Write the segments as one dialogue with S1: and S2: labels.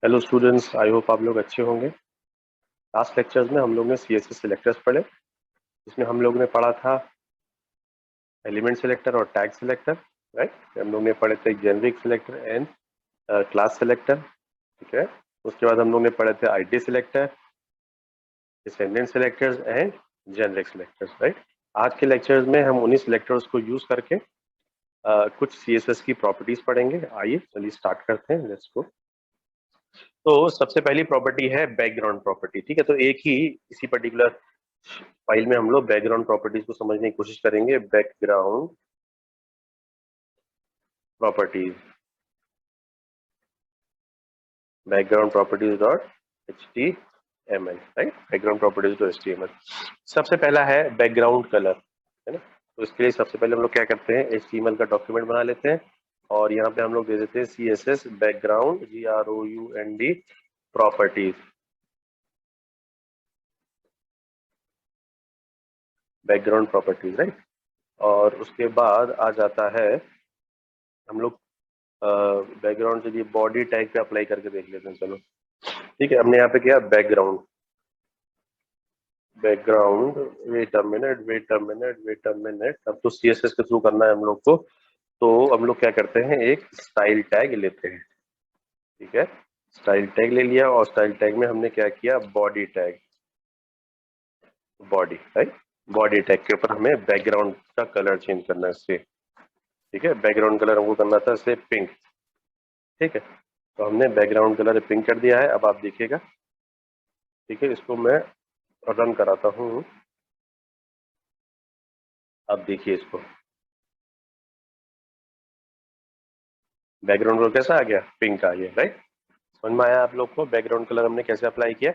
S1: Hello students, I hope आप लोग अच्छे होंगे। लास्ट लेक्चर्स में हम लोग ने सीएसएस सिलेक्टर्स पढ़े, जिसमें हम लोग ने पढ़ा था एलिमेंट सिलेक्टर और टैग सिलेक्टर, राइट। हम लोग ने पढ़े थे generic selector and class selector, ठीक है। उसके बाद हम लोग ने पढ़े थे ID selector, descendant selectors and generic selectors, right. आज के लेक्चर्स में हम उन्हीं सिलेक्टर्स को यूज करके कुछ सीएसएस की प्रॉपर्टीज पढ़ेंगे। आइए चलिए स्टार्ट करते हैं, लेट्स गो। तो सबसे पहली प्रॉपर्टी है बैकग्राउंड प्रॉपर्टी, ठीक है। तो एक ही इसी पर्टिकुलर फाइल में हम लोग बैकग्राउंड प्रॉपर्टीज को समझने की कोशिश करेंगे। Background properties, background properties dot HTML, right. Background properties dot HTML। सबसे पहला है बैकग्राउंड कलर, है ना। तो इसके लिए सबसे पहले हम लोग क्या करते हैं, HTML का डॉक्यूमेंट बना लेते हैं और यहाँ पे हम लोग दे देते हैं CSS background GROUND properties, background properties, right. और उसके बाद आ जाता है हम लोग बैकग्राउंड चलिए बॉडी टैग पे अप्लाई करके देख लेते हैं, चलो ठीक है। हमने यहाँ पे किया background, background, wait a minute wait a minute wait a minute. अब तो CSS के थ्रू करना है हम लोग को, तो हम लोग क्या करते हैं, एक स्टाइल टैग लेते हैं, ठीक है। स्टाइल टैग ले लिया और स्टाइल टैग में हमने क्या किया, body tag, body, right. Body tag के ऊपर हमें बैकग्राउंड का कलर चेंज करना है इससे, ठीक है। बैकग्राउंड कलर हमको करना था इससे पिंक, ठीक है। तो हमने बैकग्राउंड कलर पिंक कर दिया है। अब आप देखिएगा, ठीक है। इसको मैं रन कराता हूँ, अब देखिए इसको, बैकग्राउंड कलर कैसा आ गया, पिंक आ गया, राइट। समझ में आया आप लोग को बैकग्राउंड कलर हमने कैसे अप्लाई किया।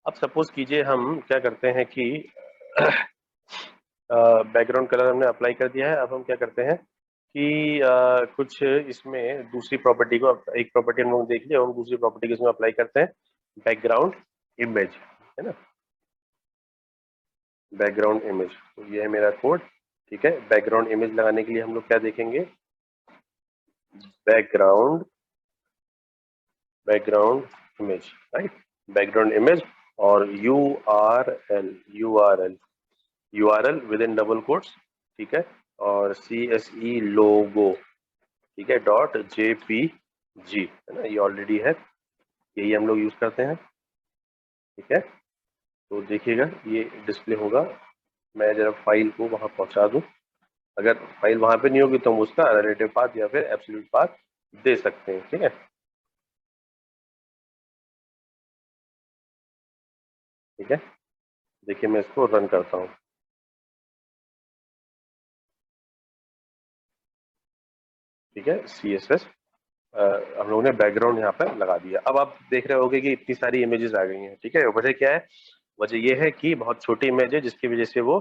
S1: अब सपोज कीजिए हम क्या करते हैं कि बैकग्राउंड कलर हमने अप्लाई कर दिया है। अब हम क्या करते हैं कि कुछ इसमें दूसरी प्रॉपर्टी को, एक प्रॉपर्टी हम लोग देख लिया, हम दूसरी प्रॉपर्टी को इसमें अप्लाई करते हैं, बैकग्राउंड इमेज, है ना। बैकग्राउंड इमेज, तो ये है मेरा कोड, ठीक है। बैकग्राउंड इमेज लगाने के लिए हम लोग क्या देखेंगे, background, background image, right. Background image और URL with in double quotes, ठीक है। और CSE लोगो, ठीक है, डॉट JPG, है ना, ये ऑलरेडी है, यही हम लोग यूज करते हैं, ठीक है। तो देखिएगा ये डिस्प्ले होगा, मैं जरा फाइल को वहां पहुंचा दूं। अगर फाइल वहां पे नहीं होगी तो हम उसका रिलेटिव पाथ या फिर एब्सोल्यूट पाथ दे सकते हैं, ठीक है। ठीक है, देखिए मैं इसको रन करता हूँ, ठीक है। CSS हम लोगों ने बैकग्राउंड यहाँ पर लगा दिया। अब आप देख रहे होंगे कि इतनी सारी इमेजेस आ गई हैं, ठीक है। वजह क्या है, वजह ये है कि बहुत छोटी इमेज है जिसकी वजह से वो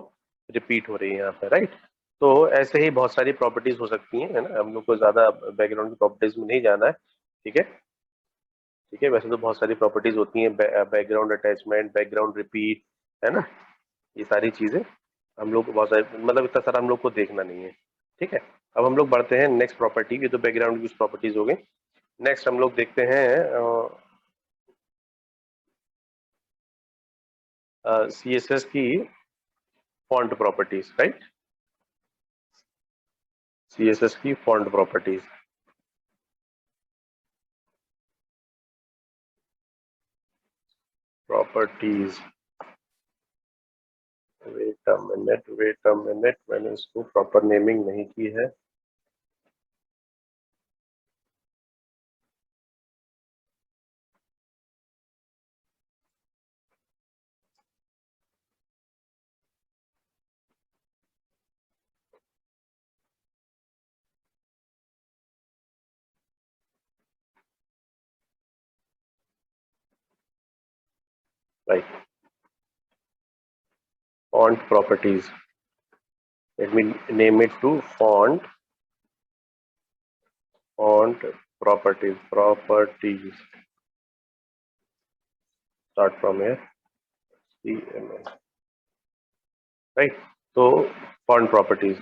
S1: रिपीट हो रही है यहाँ पे, राइट। तो ऐसे ही बहुत सारी प्रॉपर्टीज हो सकती हैं, है ना। हम लोग को ज्यादा बैकग्राउंड की प्रॉपर्टीज में नहीं जाना है, ठीक है, ठीक है। वैसे तो बहुत सारी प्रॉपर्टीज होती हैं, बैकग्राउंड अटैचमेंट, बैकग्राउंड रिपीट, है ना, ये सारी चीजें हम लोग को बहुत सारे, मतलब इतना सारा हम लोग को देखना नहीं है, ठीक है। अब हम लोग बढ़ते हैं नेक्स्ट प्रॉपर्टी की, तो बैकग्राउंड की प्रॉपर्टीज हो गई। नेक्स्ट हम लोग देखते हैं CSS की फॉन्ट प्रॉपर्टीज, राइट। CSS की font properties, properties, wait a minute, मैंने इसको प्रॉपर नेमिंग नहीं की है। Right, font properties, let me name it to font properties start from here, CML, right. तो फॉन्ट प्रॉपर्टीज,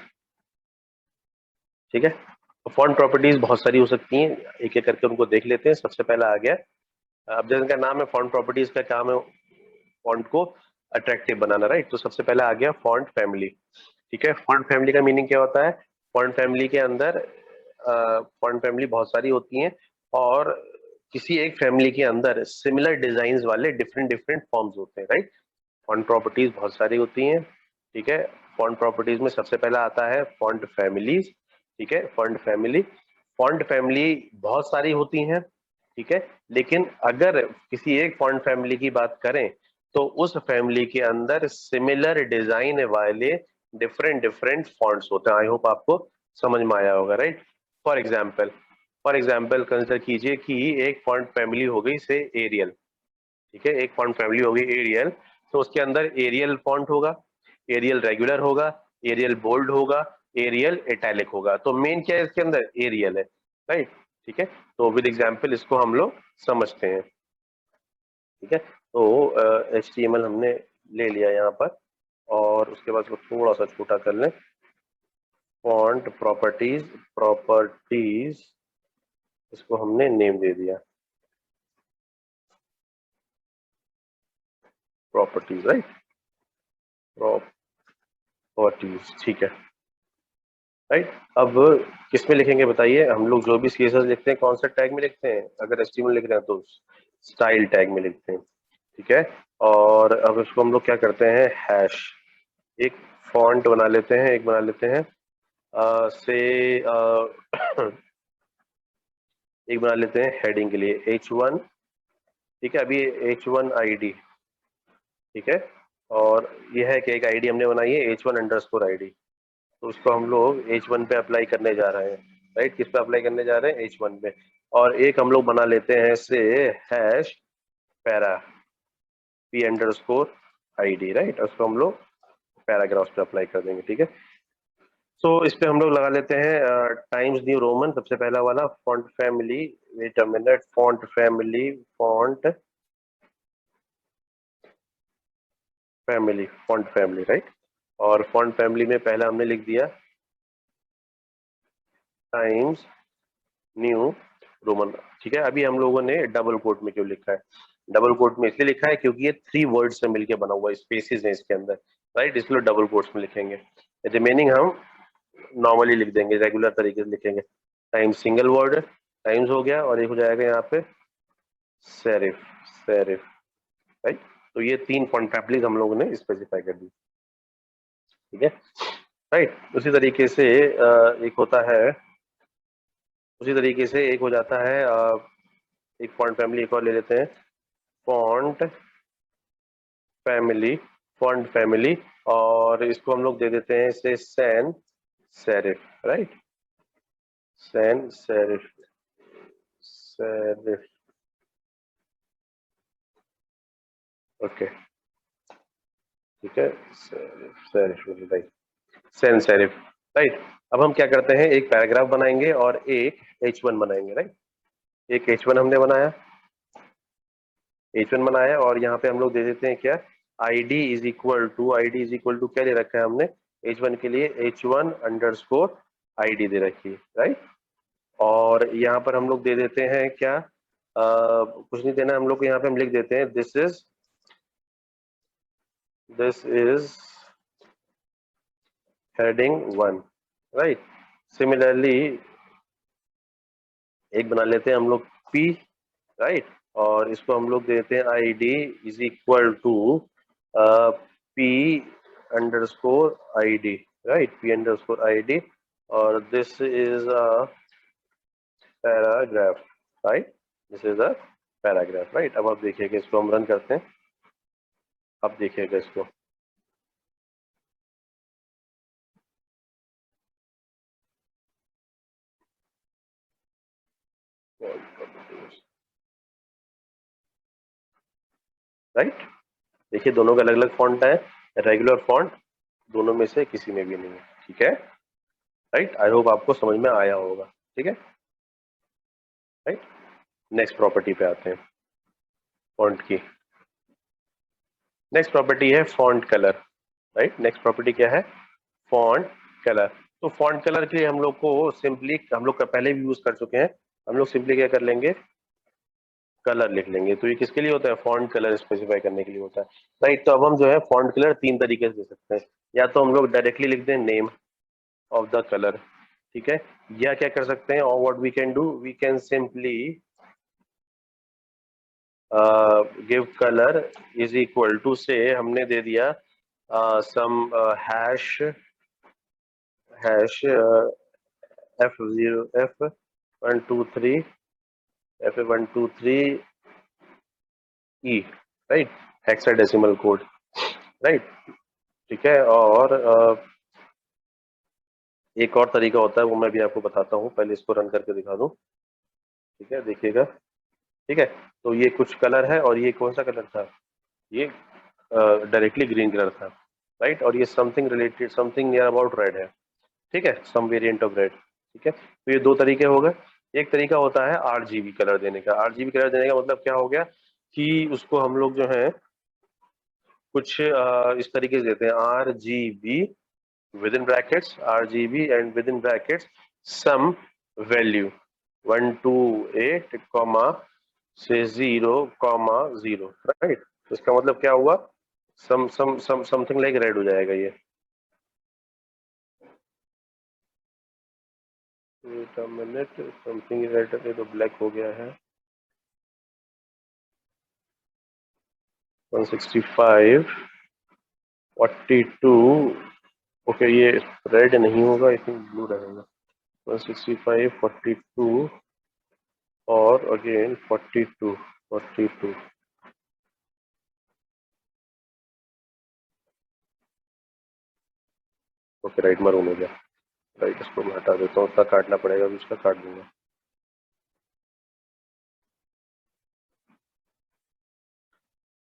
S1: ठीक है। तो फॉन्ट प्रॉपर्टीज बहुत सारी हो सकती हैं, एक एक करके उनको देख लेते हैं। सबसे पहला आ गया अब जैसे इनका नाम है फॉन्ट प्रॉपर्टीज का काम है फॉन्ट को अट्रैक्टिव बनाना, राइट। तो सबसे पहले आ गया फॉन्ट फैमिली। ठीक है, फॉन्ट फैमिली का मीनिंग क्या होता है? फॉन्ट फैमिली के अंदर फॉन्ट फैमिली बहुत सारी होती हैं और किसी एक फैमिली के अंदर सिमिलर डिजाइन वाले डिफरेंट डिफरेंट फॉर्म्स होते हैं, राइट। फॉन्ट प्रॉपर्टीज बहुत सारी होती हैं। ठीक है, फॉन्ट प्रॉपर्टीज में सबसे पहला आता है फॉन्ट फैमिलीज। ठीक है, फॉन्ट फैमिली बहुत सारी होती हैं। ठीक है, लेकिन अगर किसी एक फॉन्ट फैमिली की बात करें तो उस फैमिली के अंदर सिमिलर डिजाइन वाले डिफरेंट डिफरेंट फॉन्ट्स होते हैं। आई होप आपको समझ में आया होगा, राइट। फॉर एग्जाम्पल कंसिडर कीजिए कि एक फॉन्ट फैमिली हो गई से एरियल। ठीक है, एक फॉन्ट फैमिली होगी एरियल, तो उसके अंदर एरियल फॉन्ट होगा, एरियल रेगुलर होगा, एरियल बोल्ड होगा, एरियल इटैलिक होगा। तो मेन क्या है इसके अंदर? एरियल है, राइट। ठीक है, तो विद एग्जांपल इसको हम लोग समझते हैं। ठीक है, तो HTML हमने ले लिया यहाँ पर और उसके बाद इसको थोड़ा सा छोटा कर लें। फॉन्ट प्रॉपर्टीज इसको हमने नेम दे दिया प्रॉपर्टीज, राइट। प्रॉपर्टीज, ठीक है, राइट। अब किस में लिखेंगे बताइए? हम लोग जो भी CSS लिखते हैं कौन सा टैग में लिखते हैं? अगर HTML लिख रहे हैं तो स्टाइल टैग में लिखते हैं। ठीक है, और अब इसको हम लोग क्या करते हैं? हैश एक फॉन्ट बना लेते हैं, एक बना लेते हैं से एक बना लेते हैं हेडिंग के लिए H1। ठीक है, अभी H1 ID। ठीक है, और यह है कि एक ID हमने बनाई है H1_ID। तो उसको हम लोग H1 पे अप्लाई करने जा रहे हैं, राइट। किस पे अप्लाई करने जा रहे हैं? H1 पे। और एक हम लोग बना लेते हैं से हैश पैरा P_ID, राइट। उसको हम लोग पैराग्राफ पे अप्लाई कर देंगे। ठीक है, तो इस पे हम लोग लगा लेते हैं टाइम्स न्यू रोमन, सबसे पहला वाला font family. Wait a minute, font family, right. और फॉन्ट फैमिली में पहला हमने लिख दिया टाइम्स न्यू रोमन। ठीक है, अभी हम लोगों ने डबल कोट में क्यों लिखा है? डबल कोट में इसलिए लिखा है क्योंकि ये 3 वर्ड से मिलके बना हुआ है, स्पेसेस है इसके अंदर, राइट। इसलिए डबल कोट्स में लिखेंगे। रिमेनिंग हम नॉर्मली लिख देंगे, रेगुलर तरीके से लिखेंगे। टाइम्स सिंगल वर्ड, टाइम्स हो गया, और एक हो जाएगा यहाँ पे सेरिफ, राइट। तो ये 3 फॉन्ट फैमिलीज हम लोगों ने स्पेसिफाई कर दी। ठीक है, राइट। उसी तरीके से एक हो जाता है एक फॉन्ट फैमिली एक और ले लेते हैं, फॉन्ट फैमिली और इसको हम लोग दे देते हैं इसे sans serif, right. Sans serif, okay, ठीक है, serif, right, sans serif, right. अब हम क्या करते हैं? एक पैराग्राफ बनाएंगे और एक H1 बनाएंगे, राइट। एक H1 हमने बनाया, और यहाँ पे हम लोग दे देते हैं क्या? ID इज इक्वल टू क्या दे रखा है हमने H1 के लिए? H1_ID दे रखी है, राइट। और यहाँ पर हम लोग दे देते हैं क्या? कुछ नहीं देना हम लोग को, यहाँ पे हम लिख देते हैं this is heading 1, right. Similarly एक बना लेते हैं हम लोग P, राइट। और इसको हम लोग देते हैं ID P_ID, राइट, P_ID। और this is a paragraph, right, this is a paragraph, right. अब आप देखिएगा, इसको हम रन करते हैं, अब देखिएगा इसको, राइट। देखिए दोनों का अलग अलग फॉन्ट है, रेगुलर फॉन्ट दोनों में से किसी में भी नहीं है। ठीक है, राइट। आई होप आपको समझ में आया होगा। ठीक है, राइट। नेक्स्ट प्रॉपर्टी पे आते हैं फॉन्ट की। नेक्स्ट प्रॉपर्टी है font colour, right. Next property क्या है? Font colour. तो फॉन्ट कलर के लिए हम लोग को सिंपली, हम लोग का पहले भी यूज कर चुके हैं, हम लोग सिंपली क्या कर लेंगे? कलर लिख लेंगे। तो ये किसके लिए होता है? फॉन्ट कलर स्पेसिफाई करने के लिए होता है, राइट। तो अब हम जो है फॉन्ट कलर तीन तरीके से दे सकते हैं। या तो हम लोग डायरेक्टली लिख दें नेम ऑफ द कलर, ठीक है, या क्या कर सकते हैं, और what we can do, we can simply give colour is equal to से हमने दे दिया some hash F0 F123 F123 E, right, hexadecimal code, right, ठीक है। और एक और तरीका होता है, वो मैं भी आपको बताता हूँ, पहले इसको रन करके दिखा दूं, ठीक है, देखिएगा, ठीक है। तो ये कुछ कलर है, और ये कौन सा कलर था, ये डायरेक्टली ग्रीन कलर था, राइट, और ये something related, something near about red है, ठीक है, सम वेरिएंट ऑफ रेड, ठीक है। तो ये दो तरीके हो गए। एक तरीका होता है आरजीबी कलर देने का। आरजीबी कलर देने का मतलब क्या हो गया कि उसको हम लोग जो है कुछ इस तरीके से देते हैं, RGB with in brackets, RGB and with in brackets some value 128 comma से 0,0, राइट। तो इसका मतलब क्या हुआ, समथिंग लाइक रेड हो जाएगा ये। Wait a minute, something red, ये तो ब्लैक हो गया है, 165 42, ओके, ये रेड नहीं होगा, आई थिंक ब्लू रहेगा। 165 42 और अगेन 42, ओके, राइट, मरून हो गया, राइट, इसको मैं हटा देता हूँ, उसका काटना पड़ेगा, अभी उसका काट दूंगा।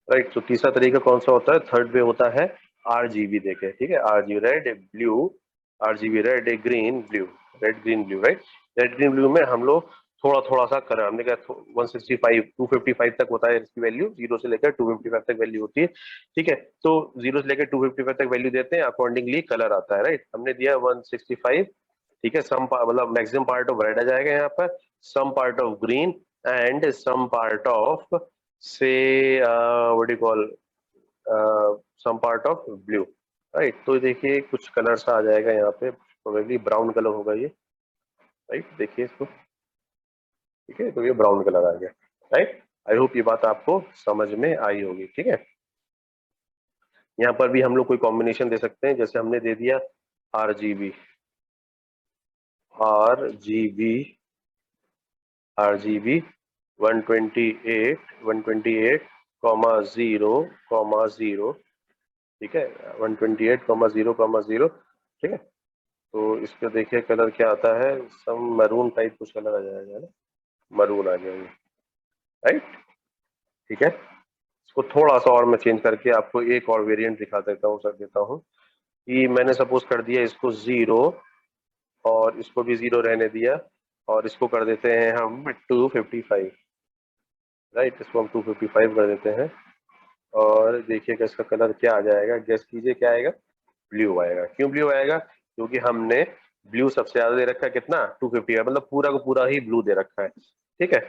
S1: राइट, तो तीसरा तरीका कौन सा होता है, थर्ड वे होता है आरजीबी देखे, ठीक है, RGB red blue, RGB red green blue, red green blue, right. Red green blue में हम लोग थोड़ा थोड़ा सा कलर, हमने कहा 165 255 तक होता है इसकी वैल्यू, जीरो से लेकर 255 तक वैल्यू होती है, ठीक है। तो जीरो से लेकर 255 तक वैल्यू देते हैं, अकॉर्डिंगली कलर आता है, राइट। हमने दिया 165, ठीक है, सम मतलब मैक्सिमम पार्ट ऑफ रेड आ जाएगा यहाँ पर, some part of green and some part of say what do call some part of blue, right. तो देखिए कुछ कलर सा आ जाएगा यहाँ पे, प्रोबेबली ब्राउन कलर होगा ये, राइट, देखिए इसको, ठीक है, तो ये ब्राउन कलर आ गया, राइट। आई होप ये बात आपको समझ में आई होगी, ठीक है। यहाँ पर भी हम लोग कोई कॉम्बिनेशन दे सकते हैं, जैसे हमने दे दिया आरजीबी आरजीबी आरजीबी 128 कॉमा 0,0, ठीक है, 128 कॉमा 0,0, ठीक है। तो इसका देखिए कलर क्या आता है, सम मरून टाइप कुछ कलर आ जाएगा ना, मरून आ जाएगा, राइट, ठीक है। इसको थोड़ा सा और मैं चेंज करके आपको एक और वेरिएंट दिखा देता हूँ, सर देता हूँ कि मैंने सपोज कर दिया इसको 0, और इसको भी 0 रहने दिया, और इसको कर देते हैं हम 255, राइट, इसको हम 255 कर देते हैं, और देखिएगा इसका कलर क्या आ जाएगा, गेस कीजिए क्या आएगा, ब्लू आएगा। क्यों ब्लू आएगा, क्योंकि हमने ब्लू सबसे ज्यादा दे रखा है, कितना, 250 है, मतलब पूरा को पूरा ही ब्लू दे रखा है, ठीक है।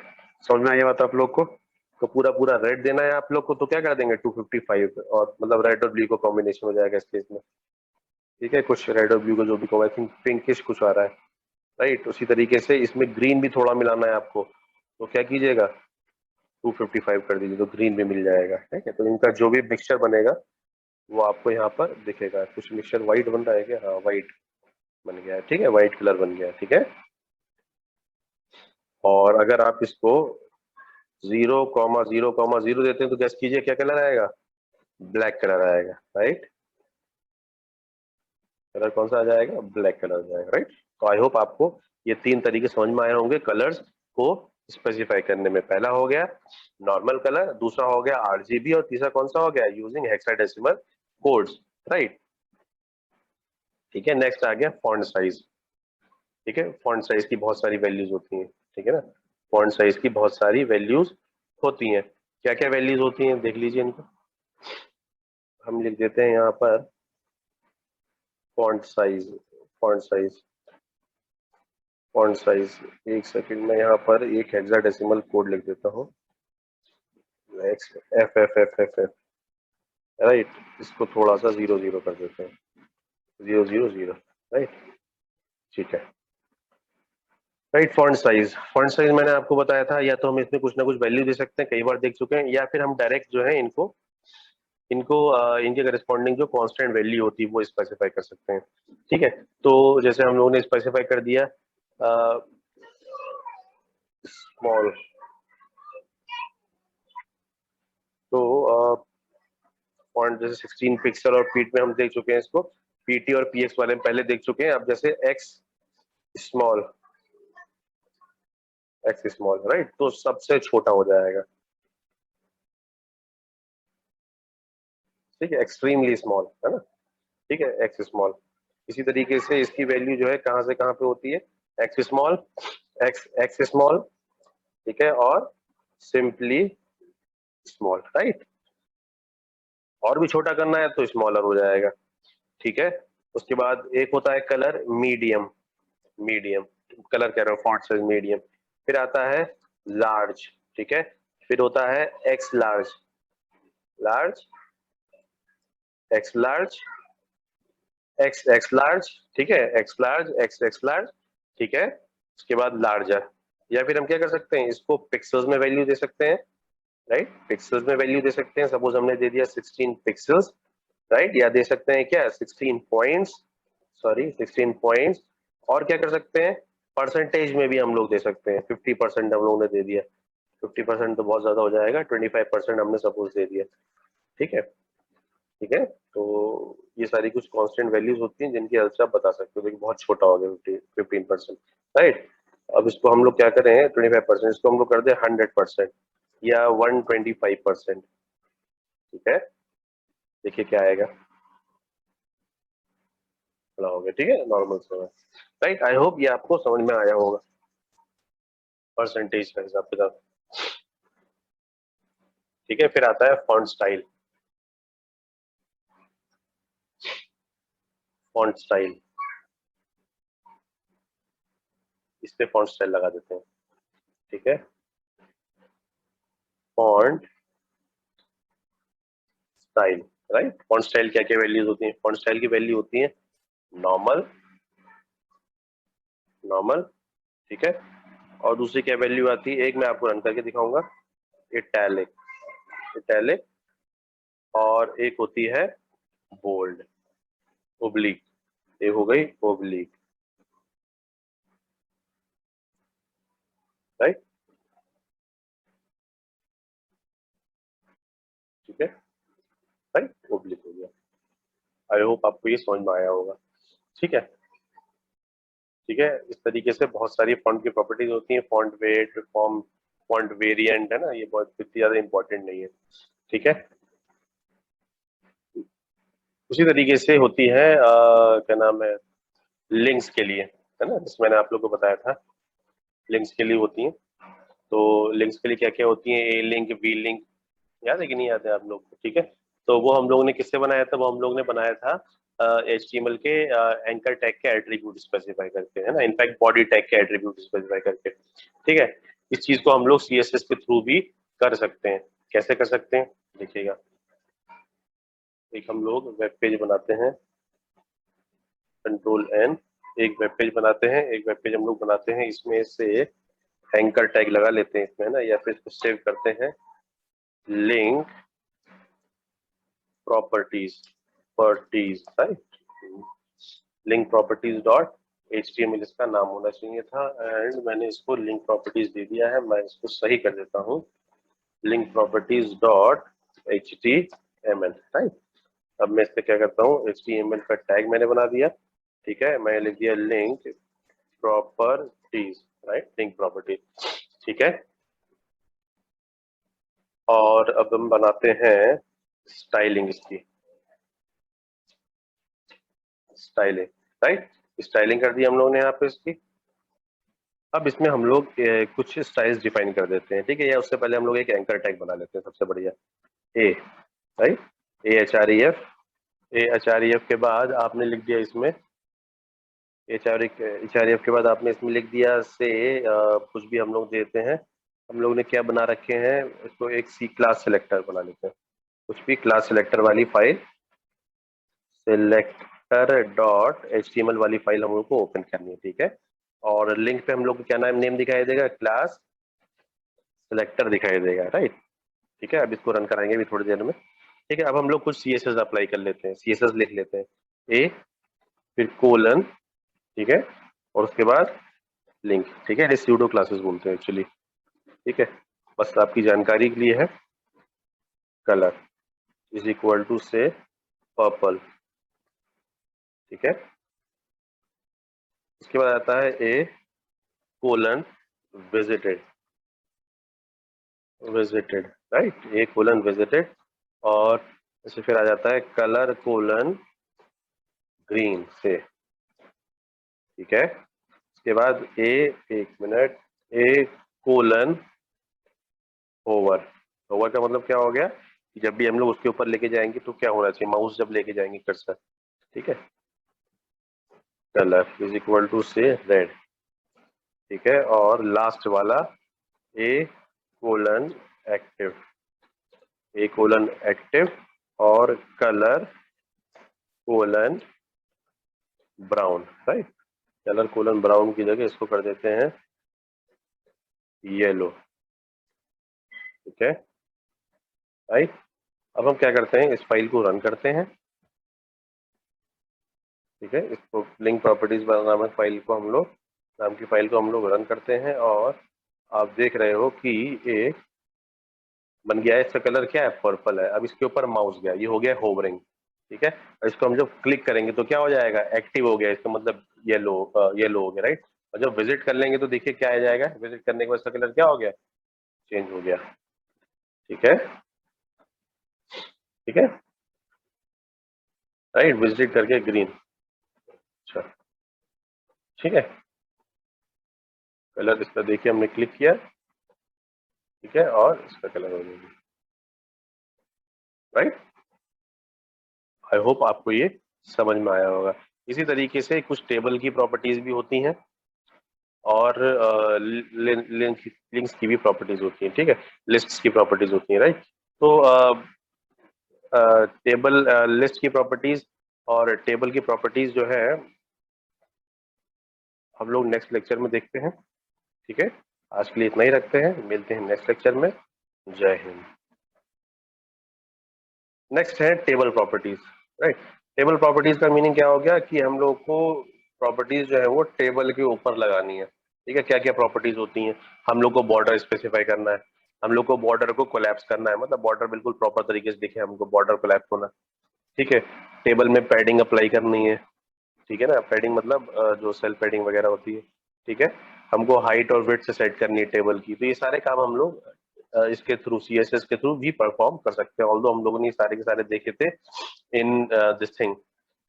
S1: समझ में आई बात आप लोग को, तो पूरा पूरा रेड देना है आप लोग को, तो क्या कर देंगे 255, और मतलब रेड और ब्लू का कॉम्बिनेशन हो जाएगा इस केस में, ठीक है। कुछ रेड और ब्लू का जो भी आई थिंक पिंकिश कुछ आ रहा है, राइट। उसी तरीके से इसमें ग्रीन भी थोड़ा मिलाना है आपको, तो क्या कीजिएगा 255 कर दीजिए, तो ग्रीन भी मिल जाएगा, ठीक है। तो इनका जो भी मिक्सचर बनेगा वो आपको यहाँ पर दिखेगा। कुछ मिक्सचर व्हाइट बन रहा है क्या, हाँ व्हाइट बन गया है, ठीक है, व्हाइट कलर बन गया है, ठीक है। और अगर आप इसको 0,0,0 देते हैं तो गैस कीजिए क्या कलर आएगा, ब्लैक कलर आएगा, राइट। कलर कौन सा आ जाएगा, ब्लैक कलर आ जाएगा, राइट। तो आई होप आपको ये तीन तरीके समझ में आए होंगे कलर्स को स्पेसिफाई करने में। पहला हो गया नॉर्मल कलर, दूसरा हो गया आरजीबी, और तीसरा कौन सा हो गया, यूजिंग हेक्साडेसिमल कोड्स, राइट, ठीक है। नेक्स्ट आ गया फॉन्ट साइज, ठीक है। फॉन्ट साइज की बहुत सारी वैल्यूज होती हैं, ठीक है ना, फॉन्ट साइज की बहुत सारी वैल्यूज होती हैं। क्या क्या वैल्यूज होती हैं देख लीजिए इनको, हम लिख देते हैं यहाँ पर font size, font size, font size, एक सेकंड में यहाँ पर एक हेक्साडेसिमल कोड लिख देता हूँ, next F F F F F, right, इसको थोड़ा सा 0 0 कर देते हैं, 0 0 0, राइट, ठीक है। राइट, फॉन्ट साइज मैंने आपको बताया था, या तो हम इसमें कुछ ना कुछ वैल्यू दे सकते हैं, कई बार देख चुके हैं, या फिर हम डायरेक्ट जो है इनको इनको इनके करस्पॉन्डिंग जो कांस्टेंट वैल्यू होती है वो स्पेसिफाई कर सकते हैं। ठीक है, तो जैसे हम लोगों ने स्पेसिफाई कर दिया स्मॉल, तो फॉन्ट जैसे 16 पिक्सल और फीट में हम देख चुके हैं इसको, पीटी और पीएक्स वाले में पहले देख चुके हैं। अब जैसे स्मॉल एक्स स्मॉल, राइट, तो सबसे छोटा हो जाएगा, ठीक है, एक्सट्रीमली स्मॉल, है ना, ठीक है, एक्स स्मॉल। इसी तरीके से इसकी वैल्यू जो है कहां से कहां पे होती है, x small, x x small, ठीक है, और सिंपली स्मॉल, राइट। और भी छोटा करना है तो स्मॉलर हो जाएगा, ठीक है। उसके बाद एक होता है कलर मीडियम, मीडियम कलर कह रहा हूँ, फॉन्ट साइज मीडियम। फिर आता है लार्ज, ठीक है। फिर होता है x large, large, x large, x x large, ठीक है, x large, x x large, ठीक है। उसके बाद लार्जर, या फिर हम क्या कर सकते हैं, इसको पिक्सल्स में वैल्यू दे सकते हैं, राइट, पिक्सल्स में वैल्यू दे सकते हैं। सपोज हमने दे दिया 16 पिक्सल्स, राइट, या दे सकते हैं क्या 16 पॉइंट्स, सॉरी 16 पॉइंट्स। और क्या कर सकते हैं, परसेंटेज में भी हम लोग दे सकते हैं, 50% हम लोगों ने दे दिया, 50% तो बहुत ज्यादा हो जाएगा, 25% हमने सपोज दे दिया, ठीक है, ठीक है। तो ये सारी कुछ कांस्टेंट वैल्यूज होती हैं जिनकी हेल्प से आप बता सकते हो, देखिए बहुत छोटा हो गया 15%, राइट। अब इसको हम लोग क्या करें, 25%, इसको हम लोग कर दे 100% या 125%, ठीक है, देखिए क्या आएगा, बड़ा हो गया, ठीक है, नॉर्मल से, राइट। आई होप ये आपको समझ में आया होगा परसेंटेज का हिसाब किताब, ठीक है। फिर आता है फॉन्ट स्टाइल, फॉन्ट स्टाइल, इस पे फॉन्ट स्टाइल लगा देते हैं, ठीक है। Font style, right, font style क्या क्या वैल्यूज होती हैं, फॉन्ट स्टाइल की वैल्यू होती है नॉर्मल, नॉर्मल, ठीक है। और दूसरी क्या वैल्यू आती है, एक मैं आपको रन करके दिखाऊंगा, इटैलिक, इटैलिक, और एक होती है बोल्ड, ओब्लिक, ये हो गई ओब्लिक, राइट, ठीक है, राइट, ओब्लिक हो गया। आई होप आपको ये समझ में आया होगा, ठीक है, ठीक है। इस तरीके से बहुत सारी फॉन्ट की प्रॉपर्टीज होती हैं, font weight, form, font variant, है ना, ये बहुत इतनी ज्यादा इंपॉर्टेंट नहीं है, ठीक है। उसी तरीके से होती है क्या नाम है, लिंक्स के लिए, है ना, जिस मैंने आप लोग को बताया था, लिंक्स के लिए होती हैं। तो लिंक्स के लिए क्या क्या होती है, ए लिंक, बी लिंक, याद है कि नहीं याद है आप लोग को, ठीक है। तो वो हम लोगों ने किससे बनाया था, वो हम लोग ने बनाया था HTML के एंकर टैग के एट्रीब्यूट स्पेसिफाई करके, है ना, इनफैक्ट बॉडी टैग के एट्रीब्यूट स्पेसिफाई करके, ठीक है। इस चीज को हम लोग CSS के थ्रू भी कर सकते हैं। कैसे कर सकते हैं, देखिएगा, एक हम लोग वेब पेज बनाते हैं, Ctrl+N, एक वेब पेज बनाते हैं, एक वेब पेज हम लोग बनाते हैं, इसमें से एंकर टैग लगा लेते हैं इसमें, है ना, या फिर इसको सेव करते हैं, link properties, properties, right, link properties dot HTML इसका नाम होना चाहिए था, एंड मैंने इसको लिंक प्रॉपर्टीज दे दिया है, मैं इसको सही कर देता हूँ, link properties dot HTML, right. अब मैं इस पे क्या करता हूँ, HTML का टैग मैंने बना दिया, ठीक है, मैं लिख दिया link properties, right, link properties, ठीक है। और अब हम बनाते हैं स्टाइलिंग इसकी, स्टाइलिंग, राइट, स्टाइलिंग कर दी हम लोगों ने यहाँ पे इसकी। अब इसमें हम लोग कुछ स्टाइल्स डिफाइन कर देते हैं, ठीक है, या उससे पहले हम लोग एक एंकर टैग बना लेते हैं, सबसे बढ़िया, ए, राइट, AHREF के बाद आपने लिख दिया इसमें, HREF के बाद आपने इसमें लिख दिया से कुछ भी हम लोग देते हैं, हम लोग ने क्या बना रखे हैं, इसको एक सी क्लास सिलेक्टर बना लेते हैं। कुछ भी क्लास सिलेक्टर वाली फाइल, सिलेक्टर डॉट HTML वाली फाइल हम लोग को ओपन करनी है, ठीक है। और लिंक पे हम लोग को क्या नेम दिखाई देगा, क्लास सिलेक्टर दिखाई देगा, राइट। ठीक है, अब इसको रन कराएंगे अभी थोड़ी देर में। ठीक है, अब हम लोग कुछ CSS अप्लाई कर लेते हैं, CSS लिख लेते हैं, ए फिर कोलन, ठीक है, और उसके बाद लिंक, ठीक है, ये स्यूडो क्लासेस बोलते हैं एक्चुअली। ठीक है, बस आपकी जानकारी के लिए है। कलर इज इक्वल टू से पर्पल, ठीक है। इसके बाद आता है ए कोलन विजिटेड, विजिटेड, राइट, ए कोलन विजिटेड। और इससे फिर आ जाता है कलर कोलन ग्रीन से, ठीक है। इसके बाद एक मिनट, ए कोलन ओवर, ओवर का मतलब क्या हो गया कि जब भी हम लोग उसके ऊपर लेके जाएंगे तो क्या होना चाहिए, माउस जब लेके जाएंगे कर्सर, ठीक है। कलर इज इक्वल टू से रेड, ठीक है। और लास्ट वाला ए कोलन एक्टिव, ए कोलन एक्टिव और colour colon brown, right. Colour colon brown की जगह इसको कर देते हैं येलो, ठीक है, राइट। अब हम क्या करते हैं, इस फाइल को रन करते हैं, ठीक है। इसको लिंक प्रॉपर्टीज नामक फाइल को हम लोग, नाम की फाइल को हम लोग रन करते हैं और आप देख रहे हो कि ये बन गया है। इसका कलर क्या है, पर्पल है। अब इसके ऊपर माउस गया, ये हो गया होवरिंग, ठीक है। और इसको हम जब क्लिक करेंगे तो क्या हो जाएगा, एक्टिव हो गया, इसका मतलब येलो, येलो हो गया, राइट। और जब विजिट कर लेंगे तो देखिए क्या आ जाएगा, विजिट करने के बाद इसका कलर क्या हो गया, चेंज हो गया, ठीक है, ठीक है, राइट, विजिट करके ग्रीन, अच्छा, ठीक है। कलर इसका देखिए हमने क्लिक किया, ठीक है, और इसका कलर हो गया, राइट। आई होप आपको ये समझ में आया होगा। इसी तरीके से कुछ टेबल की प्रॉपर्टीज भी होती हैं और लिंक्स की भी प्रॉपर्टीज होती हैं, ठीक है, लिस्ट्स की प्रॉपर्टीज होती हैं, राइट। तो टेबल लिस्ट की प्रॉपर्टीज और टेबल की प्रॉपर्टीज जो है हम लोग नेक्स्ट लेक्चर में देखते हैं, ठीक है। आज के लिए इतना ही रखते हैं, मिलते हैं नेक्स्ट लेक्चर में। जय हिंद। नेक्स्ट है table properties, right. Table properties का मीनिंग क्या हो गया कि हम लोग को प्रॉपर्टीज जो है वो टेबल के ऊपर लगानी है, ठीक है। क्या क्या प्रॉपर्टीज होती हैं, हम लोग को बॉर्डर स्पेसिफाई करना है, हम लोग को बॉर्डर को कोलैप्स करना है, मतलब बॉर्डर बिल्कुल प्रॉपर तरीके से दिखे, हमको बॉर्डर कोलैप्स होना, ठीक है। टेबल में पैडिंग अप्लाई करनी है, ठीक है ना, पैडिंग मतलब जो सेल पैडिंग वगैरह होती है, ठीक है। हमको हाइट और विड्थ से सेट करनी है टेबल की, तो ये सारे काम हम लोग इसके थ्रू, CSS के थ्रू भी परफॉर्म कर सकते हैं। ऑल्दो हम लोगों ने सारे के सारे देखे थे in this thing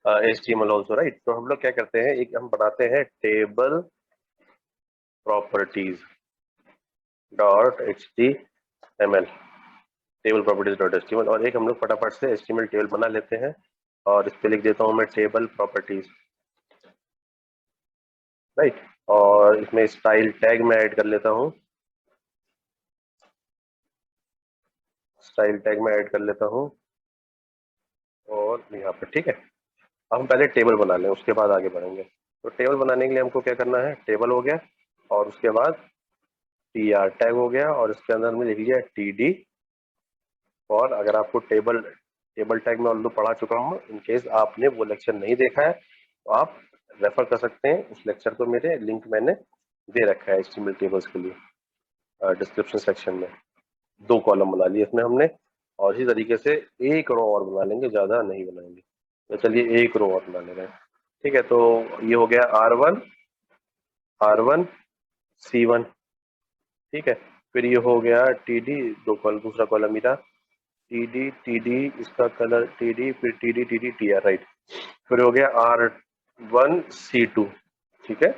S1: HTML also, right. तो हम लोग क्या करते हैं, एक हम बनाते हैं table properties dot HTML, table properties dot HTML, और एक हम लोग फटाफट से HTML टेबल बना लेते हैं और इस पे लिख देता हूँ मैं टेबल प्रॉपर्टीज, राइट। और इसमें स्टाइल टैग में ऐड कर लेता हूँ, स्टाइल टैग में ऐड कर लेता हूँ और यहाँ पे, ठीक है। अब हम पहले टेबल बना लें, उसके बाद आगे बढ़ेंगे। तो टेबल बनाने के लिए हमको क्या करना है, टेबल हो गया और उसके बाद TR टैग हो गया और इसके अंदर में लिख लिया TD। और अगर आपको टेबल टेबल टैग में ऑल्दो पढ़ा चुका हूँ, इन केस आपने वो लेक्चर नहीं देखा है तो आप रेफर कर सकते हैं उस लेक्चर को, मेरे लिंक मैंने दे रखा है HTML टेबल्स के लिए डिस्क्रिप्शन सेक्शन में। 2 कॉलम बना लिए इसमें हमने, और इसी तरीके से एक रो और बना लेंगे, ज्यादा नहीं बनाएंगे। तो चलिए एक रो और बना ले रहे हैं, ठीक है। तो ये हो गया R1 R1 C1, ठीक है। फिर ये हो गया TD, 2 कॉलम, दूसरा कॉलम मेरा TD इसका कलर TD, फिर TD TR, राइट। फिर हो गया R1 C2, ठीक है।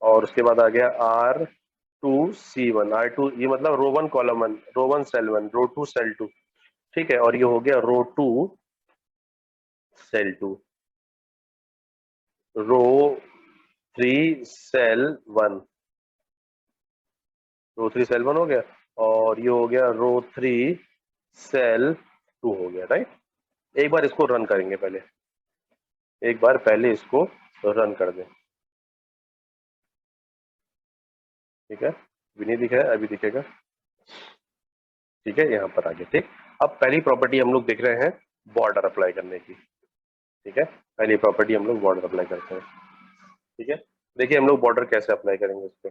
S1: और उसके बाद आ गया R2 C1, R2 ये मतलब रो 1 कॉलम 1, रो 1 सेल 1, रो 2 सेल 2, ठीक है। और ये हो गया रो 2 सेल 2, रो 3 सेल 1, रो 3 सेल 1 हो गया और ये हो गया रो 3 सेल 2 हो गया, राइट। एक बार इसको रन करेंगे पहले, एक बार पहले इसको रन कर दें, ठीक है। अभी नहीं दिख रहा है, अभी दिखेगा, ठीक है, यहाँ पर आ गया, ठीक। अब पहली प्रॉपर्टी हम लोग देख रहे हैं बॉर्डर अप्लाई करने की, ठीक है। पहली प्रॉपर्टी हम लोग बॉर्डर अप्लाई करते हैं, ठीक है। देखिए हम लोग बॉर्डर कैसे अप्लाई करेंगे इस पे।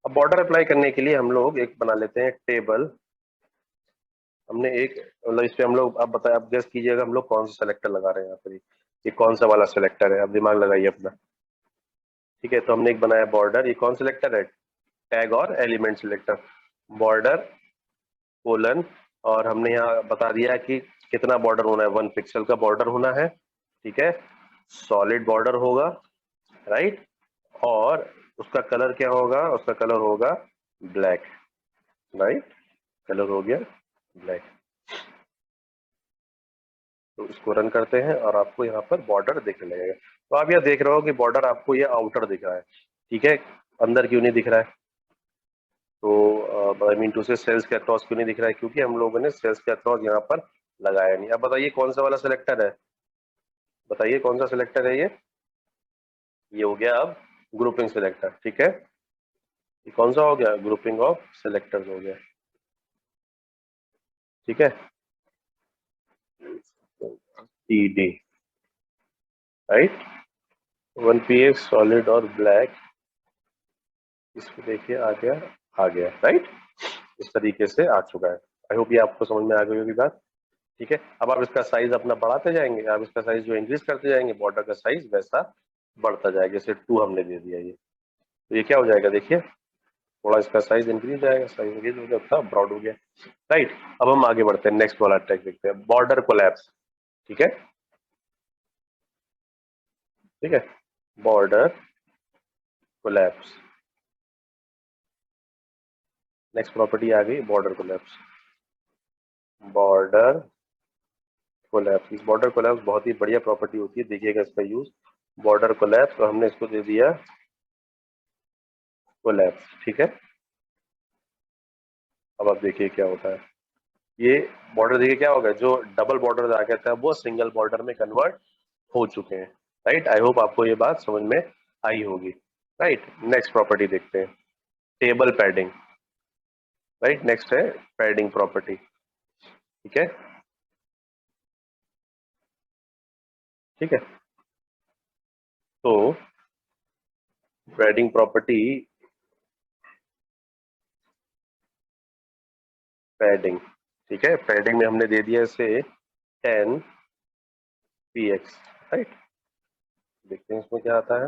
S1: अब बॉर्डर अप्लाई करने के लिए हम लोग एक बना लेते हैं टेबल। हमने एक मतलब इस पे हम लोग, आप बताए, आप गेस कीजिएगा हम लोग कौन सा सेलेक्टर लगा रहे हैं यहाँ पर, ये कौन सा वाला सेलेक्टर है, आप दिमाग लगाइए अपना, ठीक है। तो हमने एक बनाया बॉर्डर, ये कौन सेलेक्टर है, टैग और एलिमेंट सिलेक्टर, बॉर्डर कोलन, और हमने यहाँ बता दिया कि कितना बॉर्डर होना है, 1 पिक्सल का बॉर्डर होना है, ठीक है। सॉलिड बॉर्डर होगा, राइट। और उसका कलर क्या होगा, उसका कलर होगा ब्लैक, राइट, कलर हो गया ब्लैक। तो इसको रन करते हैं और आपको यहाँ पर बॉर्डर दिखने लगेगा। तो आप यहाँ देख रहे हो कि बॉर्डर आपको ये आउटर दिख रहा है, ठीक है, अंदर क्यों नहीं दिख रहा है, तो आई मीन टू से सेल्स के अक्रॉस क्यों नहीं दिख रहा है, क्योंकि हम लोगों ने सेल्स के अक्रॉस यहाँ पर लगाया नहीं। अब बताइए कौन सा वाला सिलेक्टर है, बताइए कौन सा सिलेक्टर है ये हो गया अब ग्रुपिंग सिलेक्टर, ठीक है। ये कौन सा हो गया, ग्रुपिंग ऑफ सिलेक्टर्स हो गया, ठीक है। टीडी, राइट, 1px सॉलिड और ब्लैक, इसको देखिए आ गया, राइट। इस तरीके से आ चुका है। आई होप ये आपको समझ में आ गई होगी बात, ठीक है। अब आप इसका साइज अपना बढ़ाते जाएंगे, आप इसका साइज जो इंक्रीज करते जाएंगे, बॉर्डर का साइज वैसा बढ़ता जाएगा। जैसे 2 हमने दे दिया ये, तो ये क्या हो जाएगा, देखिए थोड़ा इसका साइज इंक्रीज जाएगा, साइज इंक्रीज हो गया, था ब्रॉड हो गया, राइट। अब हम आगे बढ़ते हैं, नेक्स्ट वाला टैग देखते हैं, बॉर्डर कोलैप्स, ठीक है, ठीक है, बॉर्डर कोलैप्स। नेक्स्ट प्रॉपर्टी आ गई बॉर्डर कोलैप्स, बॉर्डर कोलैप्स। इस बॉर्डर कोलैप्स बहुत ही बढ़िया प्रॉपर्टी होती है, देखिएगा इसका यूज, बॉर्डर कोलैप्स, और हमने इसको दे दिया कोलैप्स, ठीक है। अब आप देखिए क्या होता है, ये बॉर्डर देखिए क्या होगा, जो डबल बॉर्डर आ गया था वो सिंगल बॉर्डर में कन्वर्ट हो चुके हैं, राइट। आई होप आपको ये बात समझ में आई होगी, राइट। नेक्स्ट प्रॉपर्टी देखते हैं, टेबल पैडिंग, राइट। नेक्स्ट है पैडिंग प्रॉपर्टी, ठीक है, ठीक है। तो पैडिंग प्रॉपर्टी, पैडिंग, ठीक है, पैडिंग में हमने दे दिया इसे 10px, राइट। देखते हैं इसमें क्या आता है,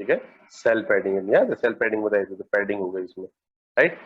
S1: ठीक है। सेल पैडिंग याद है, सेल पैडिंग बताई थी, तो पैडिंग हो गई इसमें, राइट।